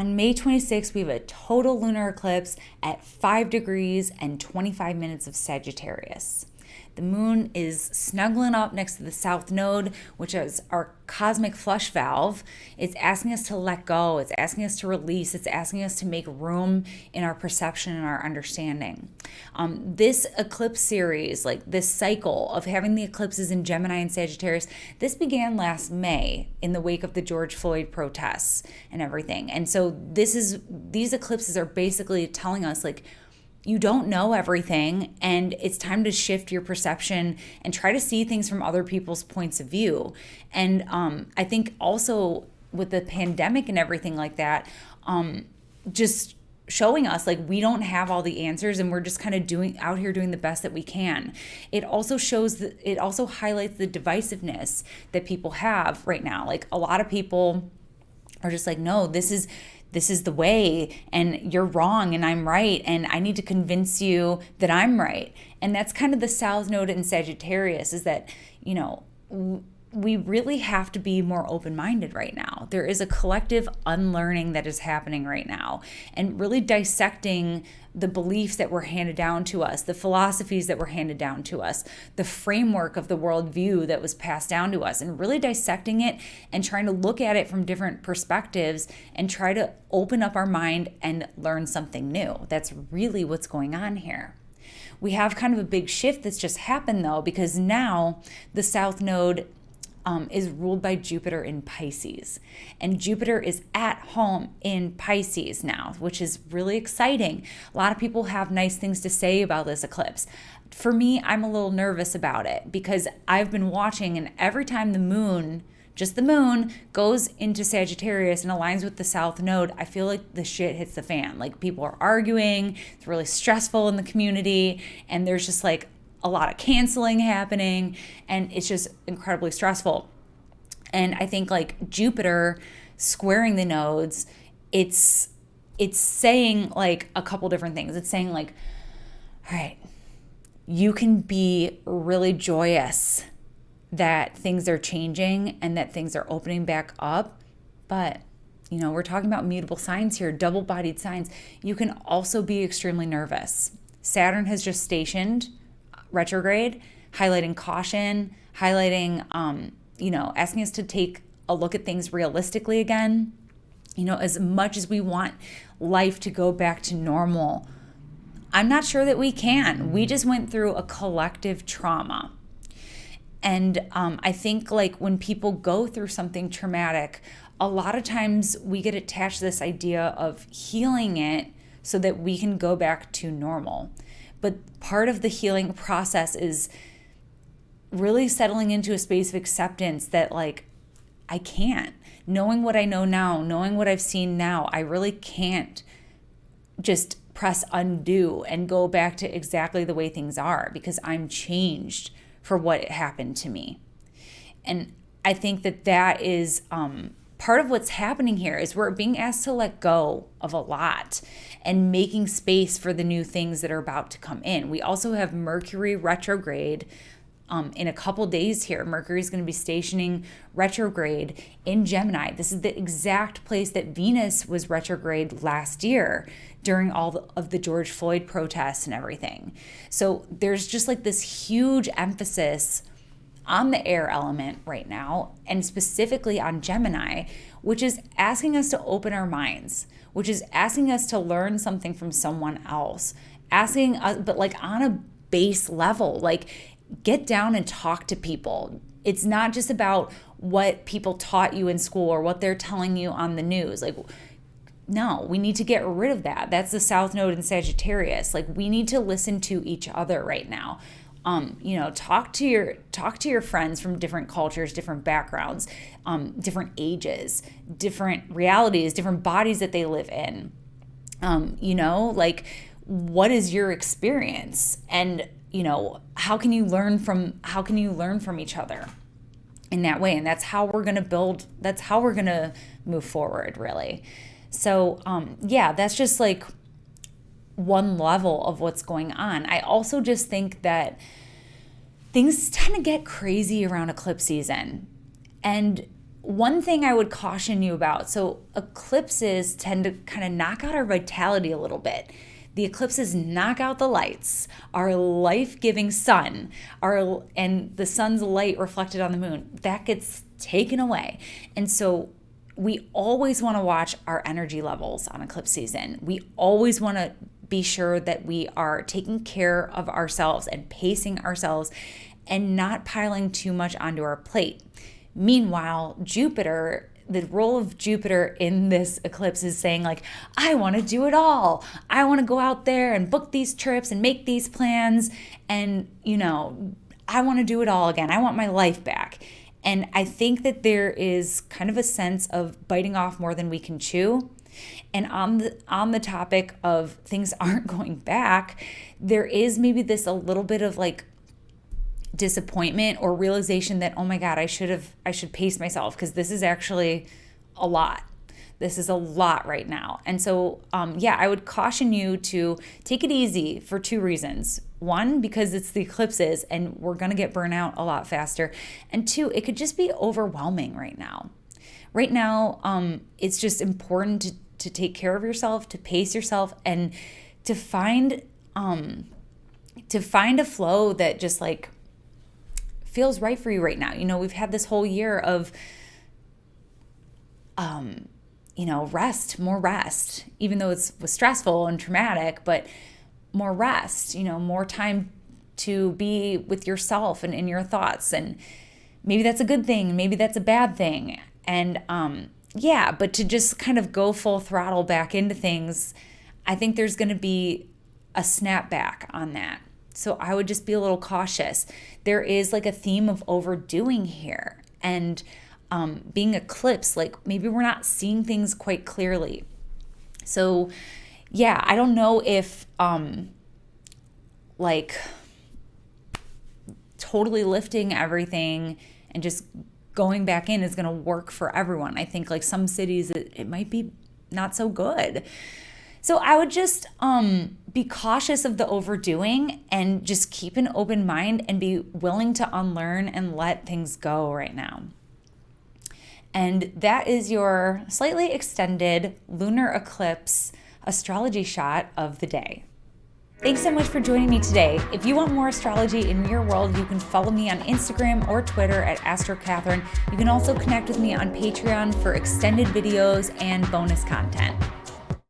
On May 26th, we have a total lunar eclipse at 5 degrees and 25 minutes of Sagittarius. The moon is snuggling up next to the south node, which is our cosmic flush valve. It's asking us to let go. It's asking us to release. It's asking us to make room in our perception and our understanding. This eclipse series, like this cycle of having the eclipses in Gemini and Sagittarius, this began last May in the wake of the George Floyd protests and everything. And so these eclipses are basically telling us, like, you don't know everything, and it's time to shift your perception and try to see things from other people's points of view. And I think also with the pandemic and everything like that, just showing us like we don't have all the answers, and we're just kind of out here doing the best that we can. It also it also highlights the divisiveness that people have right now. Like, a lot of people are just like, no, this is the way, and you're wrong and I'm right, and I need to convince you that I'm right. And that's kind of the South Node in Sagittarius, is that, we really have to be more open-minded right now. There is a collective unlearning that is happening right now, and really dissecting the beliefs that were handed down to us, the philosophies that were handed down to us, the framework of the worldview that was passed down to us, and really dissecting it and trying to look at it from different perspectives and try to open up our mind and learn something new. That's really what's going on here. We have kind of a big shift that's just happened, though, because now the South Node is ruled by Jupiter in Pisces. And Jupiter is at home in Pisces now, which is really exciting. A lot of people have nice things to say about this eclipse. For me, I'm a little nervous about it because I've been watching, and every time the moon, just the moon, goes into Sagittarius and aligns with the South Node, I feel like the shit hits the fan. Like, people are arguing, it's really stressful in the community, and there's just like a lot of canceling happening, and it's just incredibly stressful. And I think like Jupiter squaring the nodes, it's saying like a couple different things. It's saying like, all right, you can be really joyous that things are changing and that things are opening back up, but we're talking about mutable signs here, double-bodied signs. You can also be extremely nervous. Saturn has just stationed retrograde, highlighting caution, highlighting, asking us to take a look at things realistically again. As much as we want life to go back to normal, I'm not sure that we can. We just went through a collective trauma. And I think like when people go through something traumatic, a lot of times we get attached to this idea of healing it so that we can go back to normal. But part of the healing process is really settling into a space of acceptance that like, I can't. Knowing what I know now, knowing what I've seen now, I really can't just press undo and go back to exactly the way things are, because I'm changed for what happened to me. And I think that is part of what's happening here, is we're being asked to let go of a lot and making space for the new things that are about to come in. We also have Mercury retrograde in a couple days here. Mercury is going to be stationing retrograde in Gemini. This is the exact place that Venus was retrograde last year during all of the George Floyd protests and everything. So there's just like this huge emphasis on the air element right now, and specifically on Gemini, which is asking us to open our minds, which is asking us to learn something from someone else, asking us, but like on a base level, like get down and talk to people. It's not just about what people taught you in school or what they're telling you on the news. Like, no, we need to get rid of that. That's the South Node in Sagittarius. Like, we need to listen to each other right now. Talk to your friends from different cultures, different backgrounds, different ages, different realities, different bodies that they live in. Like, what is your experience? And, how can you learn from each other in that way? And that's how we're going to move forward, really. So, that's just like one level of what's going on. I also just think that things tend to get crazy around eclipse season. And one thing I would caution you about, so eclipses tend to kind of knock out our vitality a little bit. The eclipses knock out the lights, our life-giving sun, and the sun's light reflected on the moon, that gets taken away. And so we always want to watch our energy levels on eclipse season. We always want to be sure that we are taking care of ourselves and pacing ourselves and not piling too much onto our plate. Meanwhile, Jupiter, the role of Jupiter in this eclipse is saying like, I want to do it all. I want to go out there and book these trips and make these plans. And, I want to do it all again. I want my life back. And I think that there is kind of a sense of biting off more than we can chew. And on the topic of things aren't going back, there is maybe this a little bit of like disappointment or realization that, oh my God, I should pace myself because this is actually a lot. This is a lot right now. And so, I would caution you to take it easy for two reasons. One, because it's the eclipses and we're going to get burnout a lot faster. And two, it could just be overwhelming right now. Right now, it's just important to take care of yourself, to pace yourself, and to find a flow that just like feels right for you right now. We've had this whole year of, more rest, even though it was stressful and traumatic, but more rest, more time to be with yourself and in your thoughts. And maybe that's a good thing. Maybe that's a bad thing. And but to just kind of go full throttle back into things, I think there's going to be a snapback on that. So I would just be a little cautious. There is like a theme of overdoing here. And being eclipsed, like maybe we're not seeing things quite clearly. So I don't know if totally lifting everything and just going back in is going to work for everyone. I think like some cities, it might be not so good. So I would just be cautious of the overdoing and just keep an open mind and be willing to unlearn and let things go right now. And that is your slightly extended lunar eclipse astrology shot of the day. Thanks so much for joining me today. If you want more astrology in your world, you can follow me on Instagram or Twitter at AstroCatherine. You can also connect with me on Patreon for extended videos and bonus content.